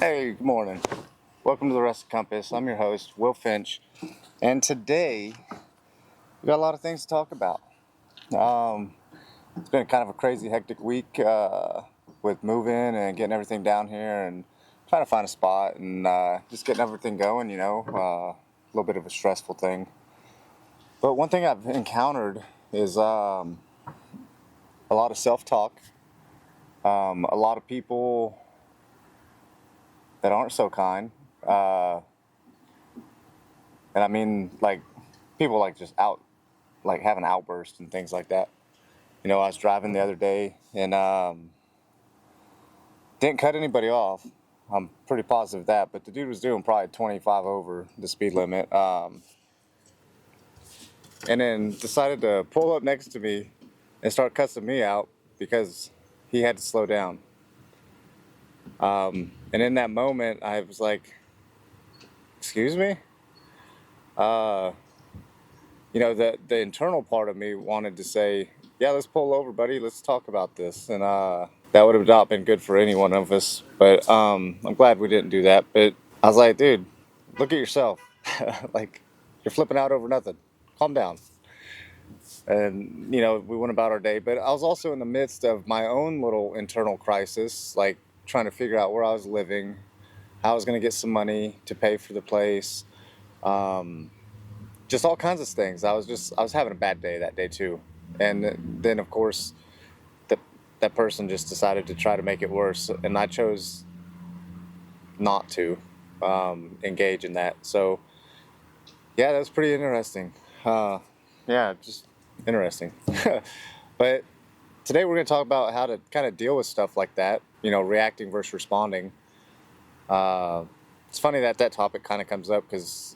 Hey, good morning. Welcome to the Rusted Compass. I'm your host, Will Finch, and today we got a lot of things to talk about. Um, it's been kind of a crazy, hectic week with moving and getting everything down here and trying to find a spot and just getting everything going, a little bit of a stressful thing. But one thing I've encountered is a lot of self-talk, a lot of people that aren't so kind. Uh, and I mean, like, people like just like having outbursts and things like that. I was driving the other day and didn't cut anybody off. I'm pretty positive of that, but the dude was doing probably 25 over the speed limit, and then decided to pull up next to me and start cussing me out because he had to slow down. And in that moment, I was like, "Excuse me." Uh, the internal part of me wanted to say, "Yeah, let's pull over, buddy. Let's talk about this." And that would have not been good for any one of us. But I'm glad we didn't do that. But I was like, dude, look at yourself. Like, you're flipping out over nothing. Calm down. And we went about our day. But I was also in the midst of my own little internal crisis, like trying to figure out where I was living, how I was going to get some money to pay for the place. Um, just all kinds of things. I was having a bad day that day too. And then of course that that person just decided to try to make it worse, and I chose not to engage in that. So yeah, that's pretty interesting. Yeah, just interesting. But today we're going to talk about how to kind of deal with stuff like that. Reacting versus responding. Uh, it's funny that topic kind of comes up because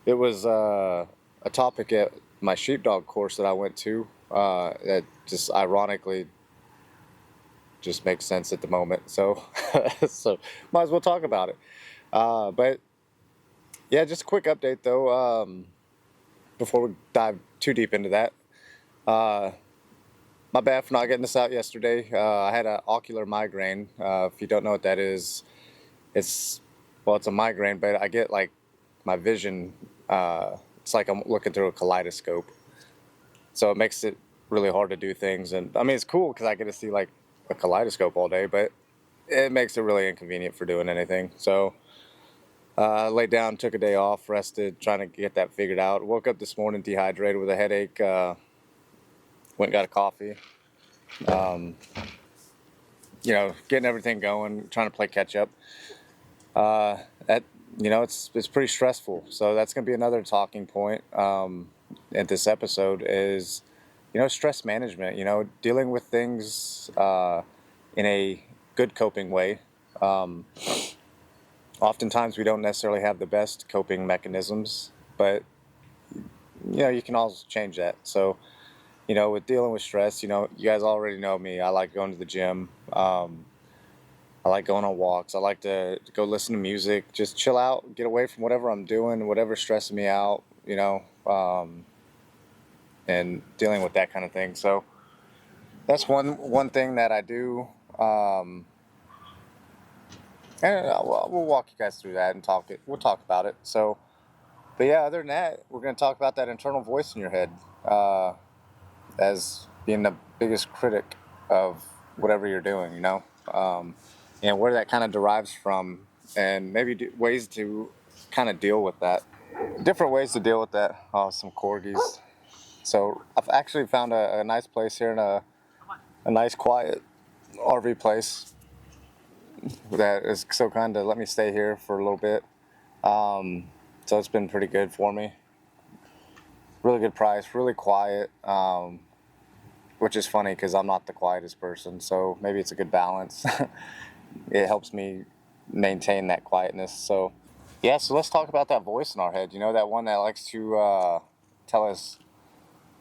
it was a topic at my sheepdog course that I went to that just ironically just makes sense at the moment. So, so might as well talk about it. But yeah, just a quick update though, before we dive too deep into that. Uh, my bad for not getting this out yesterday. I had an ocular migraine. If you don't know what that is, it's it's a migraine, but I get like my vision. It's like I'm looking through a kaleidoscope. So it makes it really hard to do things. And I mean, it's cool because I get to see like a kaleidoscope all day, but it makes it really inconvenient for doing anything. So I laid down, took a day off, rested, trying to get that figured out. Woke up this morning dehydrated with a headache. Went and got a coffee. Um, getting everything going, trying to play catch up. That it's pretty stressful. So that's going to be another talking point at this episode is stress management. Dealing with things in a good coping way. Um, Oftentimes we don't necessarily have the best coping mechanisms, but you can also change that. So with dealing with stress, you guys already know me. I like going to the gym. I like going on walks. I like to go listen to music, just chill out, get away from whatever I'm doing, whatever's stressing me out, and dealing with that kind of thing. So that's one thing that I do. Um, and we'll walk you guys through that and talk it. We'll talk about it. So, but yeah, other than that, we're going to talk about that internal voice in your head as being the biggest critic of whatever you're doing. And where that kind of derives from, and maybe ways to kind of deal with that. Different ways to deal with that. Oh, some corgis. So I've actually found a nice place here in a nice quiet RV place that is so kind to let me stay here for a little bit. So it's been pretty good for me. Really good price, really quiet, which is funny because I'm not the quietest person. So maybe it's a good balance. It helps me maintain that quietness. So yeah, so let's talk about that voice in our head. That one that likes to tell us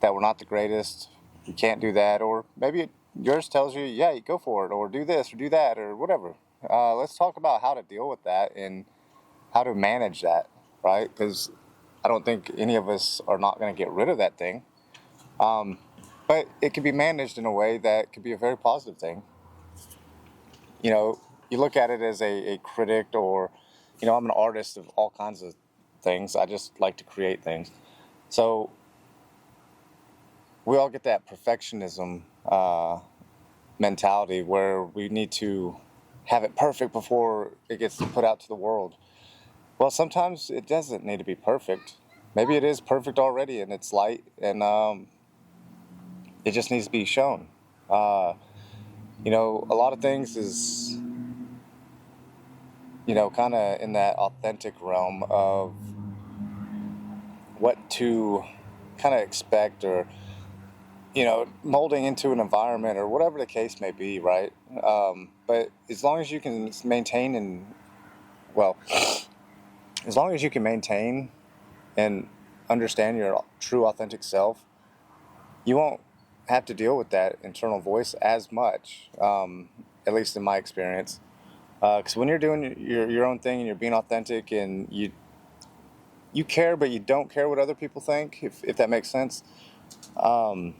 that we're not the greatest, you can't do that, or maybe yours tells you, yeah, you go for it, or do this, or do that, or whatever. Let's talk about how to deal with that and how to manage that, right? Because I don't think any of us are not going to get rid of that thing, but it can be managed in a way that could be a very positive thing. You you look at it as a critic, or, I'm an artist of all kinds of things. I just like to create things. So we all get that perfectionism mentality where we need to have it perfect before it gets put out to the world. Well, sometimes it doesn't need to be perfect. Maybe it is perfect already and it's light, and it just needs to be shown. Uh, a lot of things is, kind of in that authentic realm of what to kind of expect, or, molding into an environment or whatever the case may be, right? But as long as you can maintain well, as long as you can maintain and understand your true authentic self, you won't have to deal with that internal voice as much, at least in my experience. Because when you're doing your own thing and you're being authentic, and you care, but you don't care what other people think, if that makes sense, um,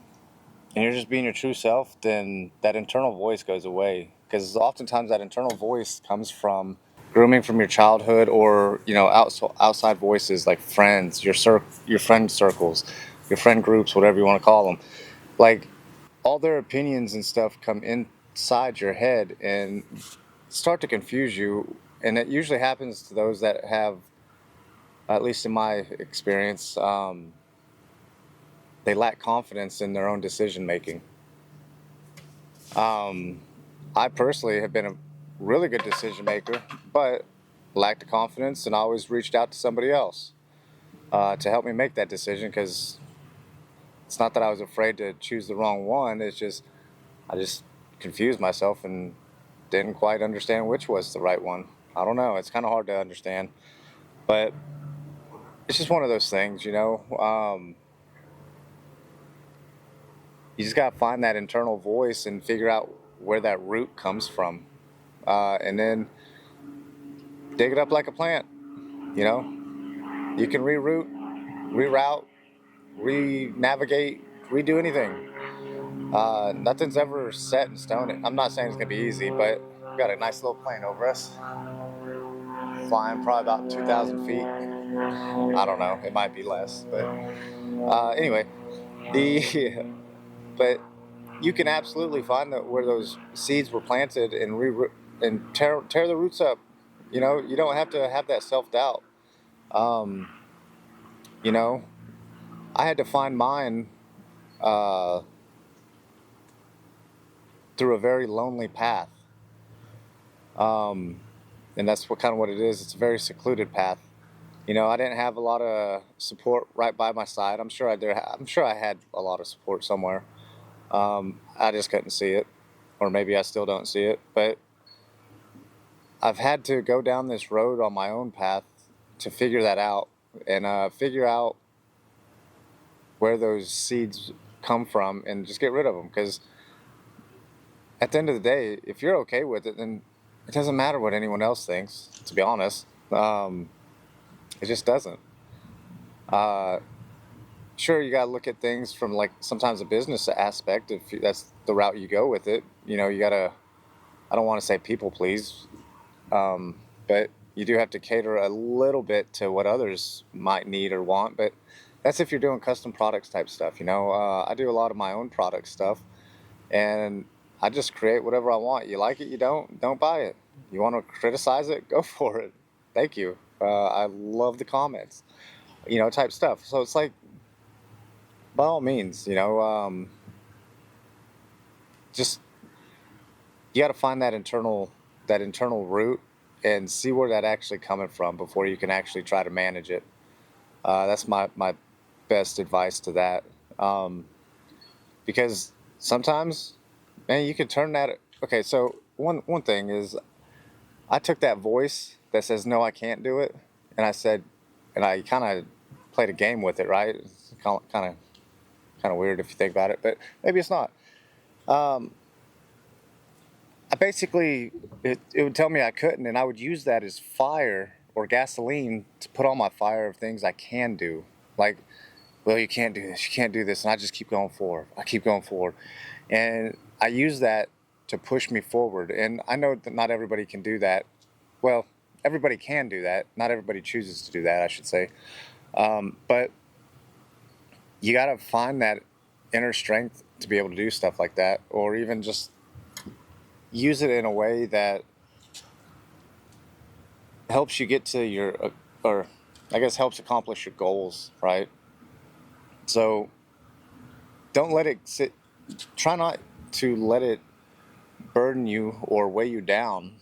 and you're just being your true self, then that internal voice goes away. Because oftentimes that internal voice comes from grooming from your childhood, or outside voices like friends, your friend circles, your friend groups, whatever you want to call them. Like, all their opinions and stuff come inside your head and start to confuse you, and it usually happens to those that have, at least in my experience, they lack confidence in their own decision making. um, I personally have been a really good decision maker, but lacked the confidence, and always reached out to somebody else to help me make that decision, because it's not that I was afraid to choose the wrong one. It's just I just confused myself and didn't quite understand which was the right one. I don't know. It's kind of hard to understand, but it's just one of those things. You just got to find that internal voice and figure out where that root comes from, and then dig it up like a plant. You know, you can reroute, re-navigate, redo anything. Nothing's ever set in stone. I'm not saying it's gonna be easy, but we got a nice little plane over us, flying probably about 2,000 feet. I don't know. It might be less, but anyway, the but you can absolutely find where those seeds were planted, and tear the roots up. You don't have to have that self doubt. Um, you know, I had to find mine uh, through a very lonely path, um, and that's what it is. It's a very secluded path. I didn't have a lot of support right by my side. I'm sure I had a lot of support somewhere. I just couldn't see it, or maybe I still don't see it. But I've had to go down this road on my own path to figure that out, and figure out where those seeds come from, and just get rid of them. Because at the end of the day, if you're okay with it, then it doesn't matter what anyone else thinks. To be honest, it just doesn't. Uh, sure, you gotta look at things from, like, sometimes a business aspect, if that's the route you go with it. You gotta, I don't want to say people please, but you do have to cater a little bit to what others might need or want. But that's if you're doing custom products type stuff. I do a lot of my own product stuff, and I just create whatever I want. You like it, you don't buy it. You want to criticize it, go for it. Thank you. I love the comments, type stuff. So it's like, by all means, just, you got to find that internal root, and see where that actually coming from before you can actually try to manage it. That's my best advice to that. Um, because sometimes, man, you can turn that. Okay, so one thing is, I took that voice that says no, I can't do it, and I kind of played a game with it, right? It's kind of weird if you think about it, but maybe it's not. Um, I basically, it would tell me I couldn't, and I would use that as fire or gasoline to put on my fire of things I can do. Like, well, you can't do this, and I just keep going forward. I keep going forward, and I use that. to push me forward. And I know that not everybody can do that. Well, everybody can do that. Not everybody chooses to do that, I should say. But you got to find that inner strength to be able to do stuff like that, or even just use it in a way that helps you get to your, or I guess helps accomplish your goals, right? So don't let it sit, try not to let it burden you or weigh you down,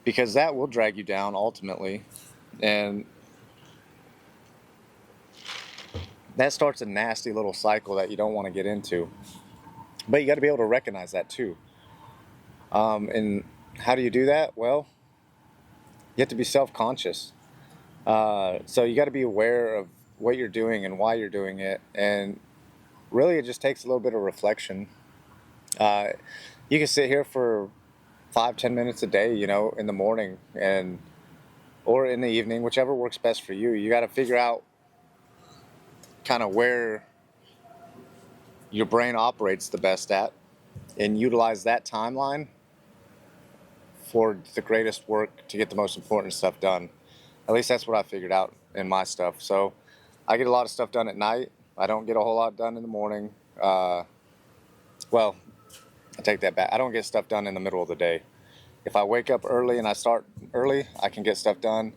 because that will drag you down ultimately. And that starts a nasty little cycle that you don't want to get into. But you got to be able to recognize that too. And how do you do that? Well, you have to be self-conscious. So you got to be aware of what you're doing and why you're doing it. And really, it just takes a little bit of reflection. Uh, you can sit here for 5-10 minutes a day, in the morning and or in the evening, whichever works best for you. You got to figure out kind of where your brain operates the best at and utilize that timeline for the greatest work to get the most important stuff done. At least that's what I figured out in my stuff. So I get a lot of stuff done at night. I don't get a whole lot done in the morning. Well, I take that back. I don't get stuff done in the middle of the day. If I wake up early and I start early, I can get stuff done.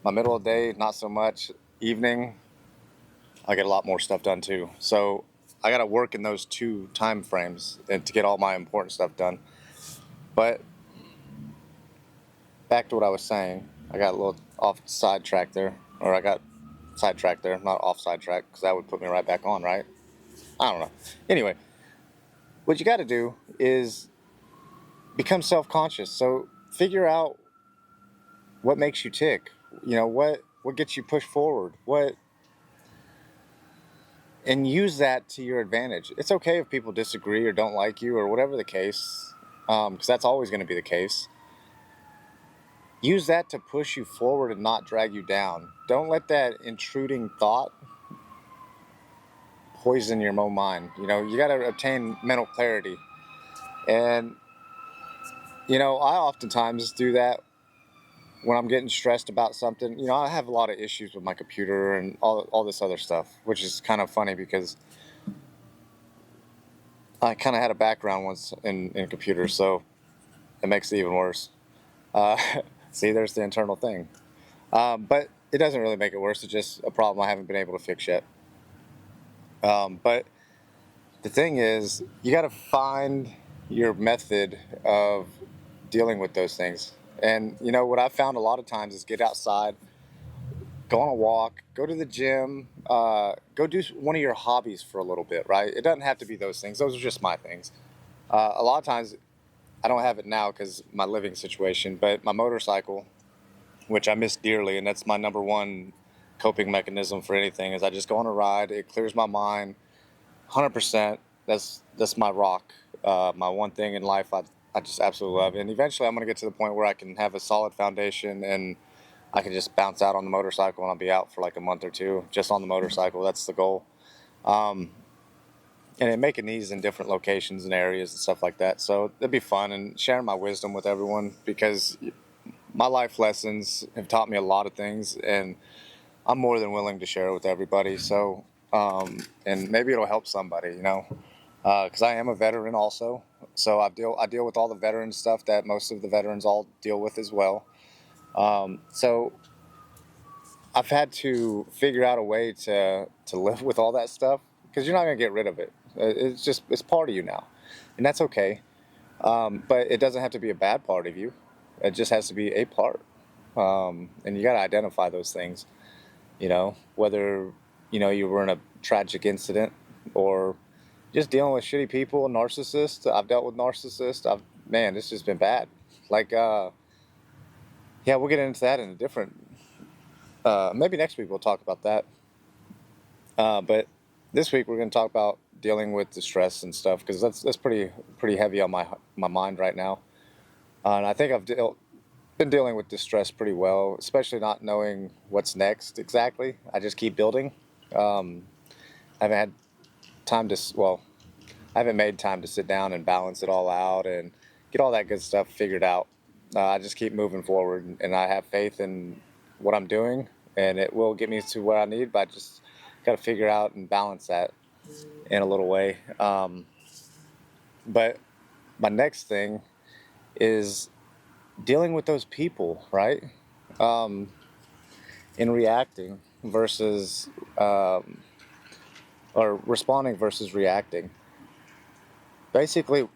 My middle of the day, not so much. Evening, I get a lot more stuff done too. So I got to work in those two time frames and to get all my important stuff done. But back to what I was saying, I got a little off sidetrack there, or I got sidetracked there, not off sidetrack, because that would put me right back on, right? I don't know. Anyway, what you got to do is become self-conscious. So figure out what makes you tick. What gets you pushed forward. And use that to your advantage. It's okay if people disagree or don't like you or whatever the case, because that's always going to be the case. Use that to push you forward and not drag you down. Don't let that intruding thought poison your mind. You got to obtain mental clarity. And, I oftentimes do that when I'm getting stressed about something. I have a lot of issues with my computer and all this other stuff, which is kind of funny because I kind of had a background once in computers, so it makes it even worse. Uh, See, there's the internal thing. But it doesn't really make it worse. It's just a problem I haven't been able to fix yet. But the thing is, you got to find your method of dealing with those things. And, what I've found a lot of times is get outside, go on a walk, go to the gym, go do one of your hobbies for a little bit, right? It doesn't have to be those things. Those are just my things. A lot of times, I don't have it now because my living situation, but my motorcycle, which I miss dearly, and that's my number one coping mechanism for anything, is I just go on a ride. It clears my mind 100%. That's my rock, my one thing in life I just absolutely love. And eventually I'm going to get to the point where I can have a solid foundation and I can just bounce out on the motorcycle and I'll be out for like a month or two just on the motorcycle. That's the goal. And making these in different locations and areas and stuff like that. So it'd be fun and sharing my wisdom with everyone, because my life lessons have taught me a lot of things and I'm more than willing to share it with everybody. So, and maybe it'll help somebody, because I am a veteran also. So I deal with all the veteran stuff that most of the veterans all deal with as well. So I've had to figure out a way to live with all that stuff, because you're not going to get rid of it. It's part of you now, and that's okay. But it doesn't have to be a bad part of you. It just has to be a part. And you got to identify those things, whether, you were in a tragic incident or just dealing with shitty people, narcissists. I've dealt with narcissists. Man, it's just been bad. Like, yeah, we'll get into that in a different, maybe next week we'll talk about that. But this week we're going to talk about dealing with the stress and stuff, because that's pretty heavy on my mind right now. And I think I've been dealing with distress pretty well, especially not knowing what's next exactly. I just keep building. I haven't had time to, well, I haven't made time to sit down and balance it all out and get all that good stuff figured out. I just keep moving forward, and I have faith in what I'm doing, and it will get me to where I need. But I just got to figure out and balance that in a little way. But my next thing is dealing with those people, right? Um, in reacting versus or responding versus reacting. Basically,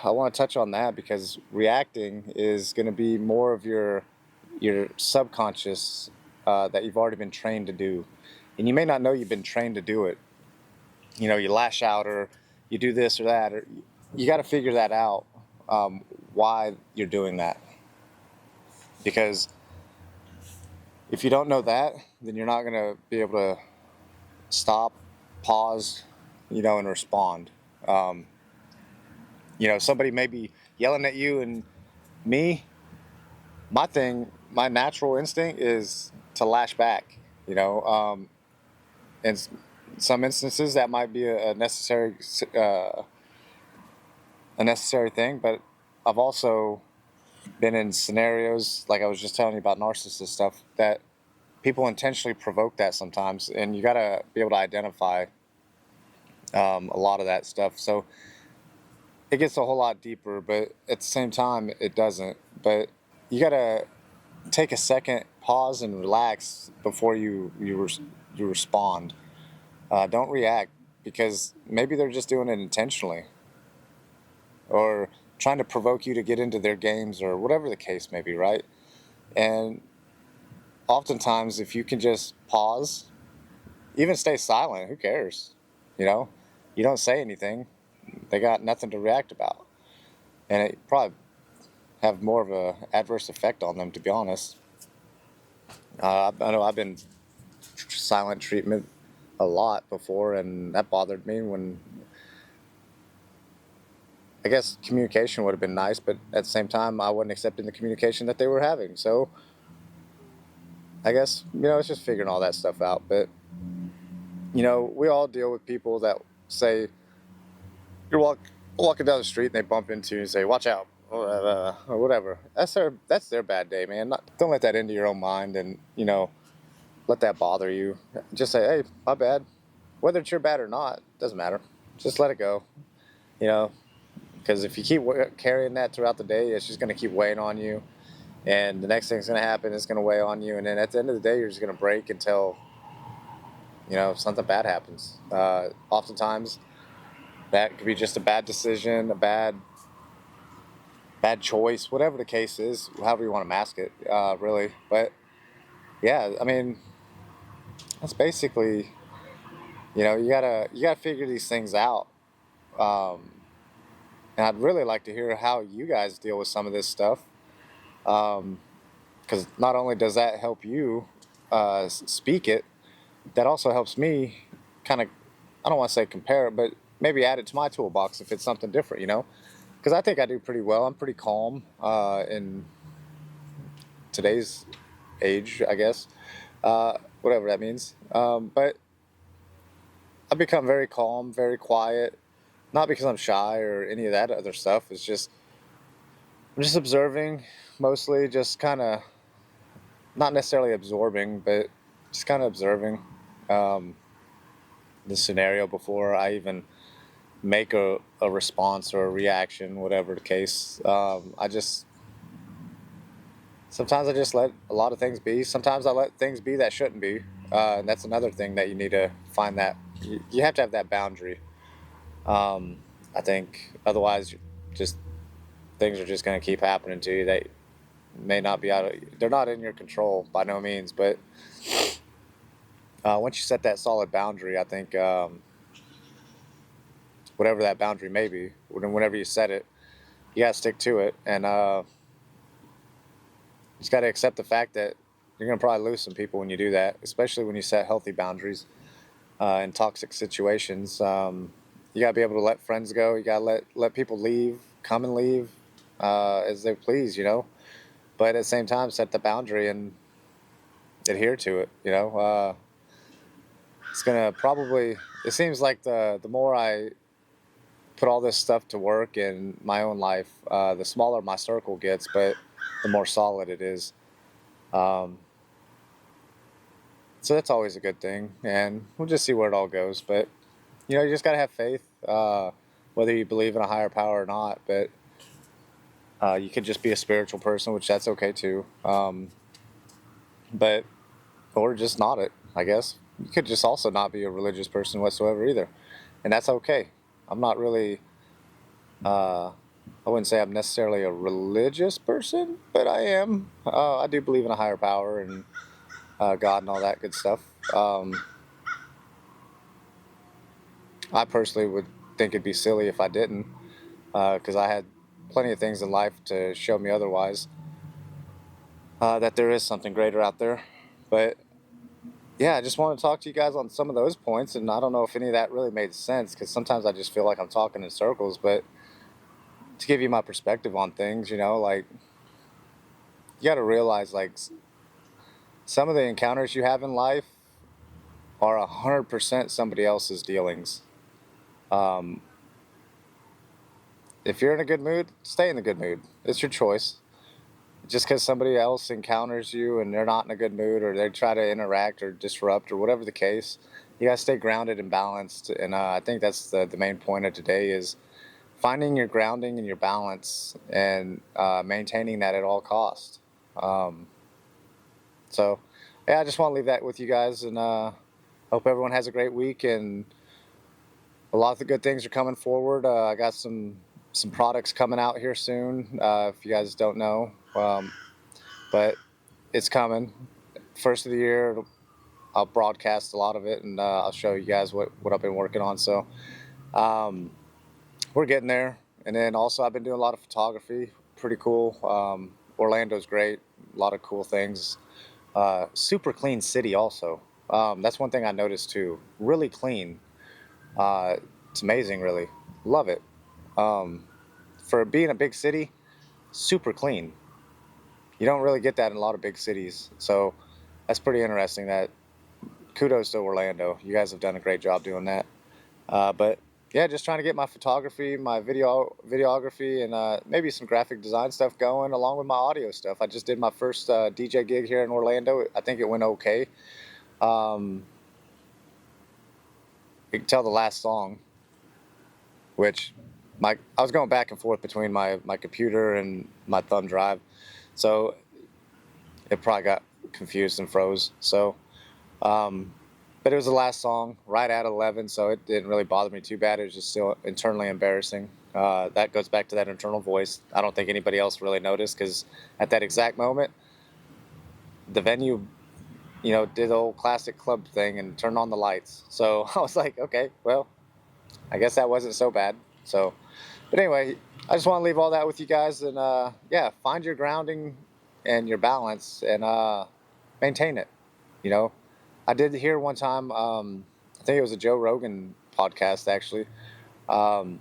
I want to touch on that because reacting is going to be more of your subconscious that you've already been trained to do, and you may not know you've been trained to do it. You know, you lash out or you do this or that, or you got to figure that out, why you're doing that. Because if you don't know that, then you're not going to be able to stop, pause, and respond. Um, somebody may be yelling at you, and me, my natural instinct is to lash back. In some instances, that might be uh, a necessary thing, but I've also been in scenarios like I was just telling you about narcissist stuff that people intentionally provoke that sometimes, and you got to be able to identify a lot of that stuff. So it gets a whole lot deeper, but at the same time, it doesn't. But you got to take a second, pause, and relax before you respond. Don't react because maybe they're just doing it intentionally or trying to provoke you to get into their games or whatever the case may be, right? And oftentimes, if you can just pause, even stay silent, who cares? You know, you don't say anything, they got nothing to react about, and it probably have more of a adverse effect on them, to be honest. I know I've been silent treatment a lot before, and that bothered me when I guess communication would have been nice, but at the same time, I wasn't accepting the communication that they were having. So I guess, it's just figuring all that stuff out. But, we all deal with people that say, you're walking down the street and they bump into you and say, watch out, or whatever. That's their bad day, man. Don't let that into your own mind and, let that bother you. Just say, hey, my bad. Whether it's your bad or not, doesn't matter. Just let it go, you know, because if you keep carrying that throughout the day, it's just going to keep weighing on you. And the next thing's going to happen, it's going to weigh on you. And then at the end of the day, you're just going to break until, something bad happens. Oftentimes, that could be just a bad decision, a bad choice, whatever the case is, however you want to mask it, really. But yeah, I mean, that's basically, you gotta figure these things out. Um, and I'd really like to hear how you guys deal with some of this stuff, because not only does that help you speak it, that also helps me kind of, I don't want to say compare it, but maybe add it to my toolbox if it's something different, because I think I do pretty well. I'm pretty calm in today's age, I guess, whatever that means. But I've become very calm, very quiet, not because I'm shy or any of that other stuff. It's just, I'm just observing, mostly just kind of, not necessarily absorbing, but just kind of observing um, the scenario before I even make a response or a reaction, whatever the case. Sometimes I just let a lot of things be. Sometimes I let things be that shouldn't be. And that's another thing that you need to find, that you have to have that boundary. Um, I think otherwise, just things are just going to keep happening to you that may not be they're not in your control by no means. But once you set that solid boundary, I think whatever that boundary may be, whenever you set it, you got to stick to it. And you just got to accept the fact that you're going to probably lose some people when you do that, especially when you set healthy boundaries in toxic situations. You got to be able to let friends go. You got to let people leave, come and leave as they please, But at the same time, set the boundary and adhere to it, it's going to probably, it seems like the more I put all this stuff to work in my own life, the smaller my circle gets, but the more solid it is. Um, so that's always a good thing, and we'll just see where it all goes. But you just gotta have faith, whether you believe in a higher power or not. But you could just be a spiritual person, which that's okay too. But or just not it, I guess. You could just also not be a religious person whatsoever either, and that's okay. I'm not really. I wouldn't say I'm necessarily a religious person, but I am. I do believe in a higher power and God and all that good stuff. I personally would think it'd be silly if I didn't, because I had plenty of things in life to show me otherwise. That there is something greater out there. But yeah, I just want to talk to you guys on some of those points, and I don't know if any of that really made sense, because sometimes I just feel like I'm talking in circles. But to give you my perspective on things, like you got to realize, like, some of the encounters you have in life are 100% somebody else's dealings. Um, if you're in a good mood, stay in the good mood. It's your choice. Just because somebody else encounters you and they're not in a good mood, or they try to interact or disrupt or whatever the case, you gotta stay grounded and balanced. And I think that's the main point of today is finding your grounding and your balance, and maintaining that at all costs. Um, so, yeah, I just want to leave that with you guys, and hope everyone has a great week. And a lot of good things are coming forward. I got some products coming out here soon. If you guys don't know, but it's coming. First of the year, I'll broadcast a lot of it, and I'll show you guys what I've been working on. So um, we're getting there. And then also, I've been doing a lot of photography. Pretty cool. Orlando's great. A lot of cool things. Super clean city also. That's one thing I noticed too. Really clean. It's amazing, really. Love it. Um, for being a big city, super clean. You don't really get that in a lot of big cities. So that's pretty interesting. That kudos to Orlando. You guys have done a great job doing that. But yeah, just trying to get my photography, my videography, and maybe some graphic design stuff going, along with my audio stuff. I just did my first DJ gig here in Orlando. I think it went okay. Um, you can tell the last song, which I was going back and forth between my computer and my thumb drive, so it probably got confused and froze. So, but it was the last song right at 11, so it didn't really bother me too bad. It was just still internally embarrassing. That goes back to that internal voice. I don't think anybody else really noticed, because at that exact moment, the venue, did the old classic club thing and turned on the lights. So I was like, okay, well, I guess that wasn't so bad. So, but anyway, I just want to leave all that with you guys, and yeah, find your grounding and your balance, and maintain it. You know, I did hear one time, I think it was a Joe Rogan podcast actually. Um,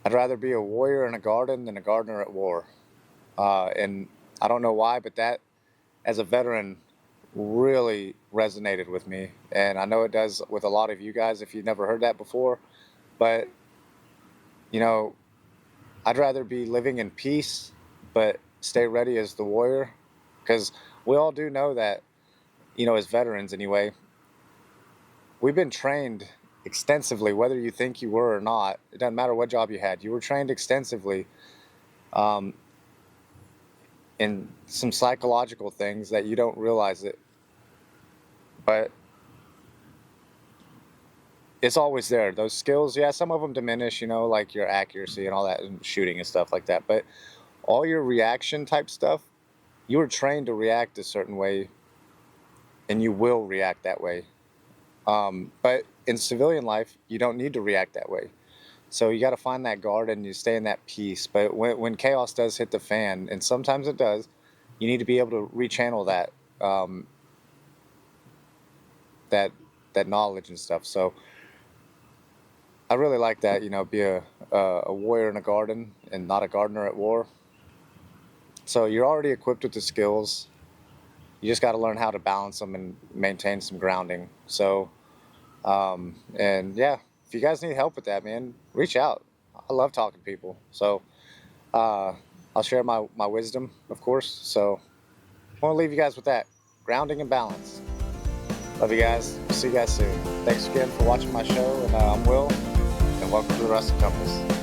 I'd rather be a warrior in a garden than a gardener at war. And I don't know why, but that, as a veteran, really resonated with me. And I know it does with a lot of you guys if you've never heard that before. But, you know, I'd rather be living in peace, but stay ready as the warrior. Because we all do know that, as veterans anyway, we've been trained extensively, whether you think you were or not. It doesn't matter what job you had. You were trained extensively um, in some psychological things that you don't realize it. But it's always there. Those skills, yeah, some of them diminish, like your accuracy and all that, and shooting and stuff like that. But all your reaction type stuff, you were trained to react a certain way, and you will react that way. But in civilian life, you don't need to react that way. So you got to find that guard and you stay in that peace. But when chaos does hit the fan, and sometimes it does, you need to be able to rechannel um, that that knowledge and stuff. So I really like that. Be a warrior in a garden and not a gardener at war. So you're already equipped with the skills. You just got to learn how to balance them and maintain some grounding. So, and yeah, if you guys need help with that, man, reach out. I love talking to people. So I'll share my wisdom, of course. So I want to leave you guys with that. Grounding and balance. Love you guys. See you guys soon. Thanks again for watching my show. And I'm Will. And welcome to the Rustic Compass.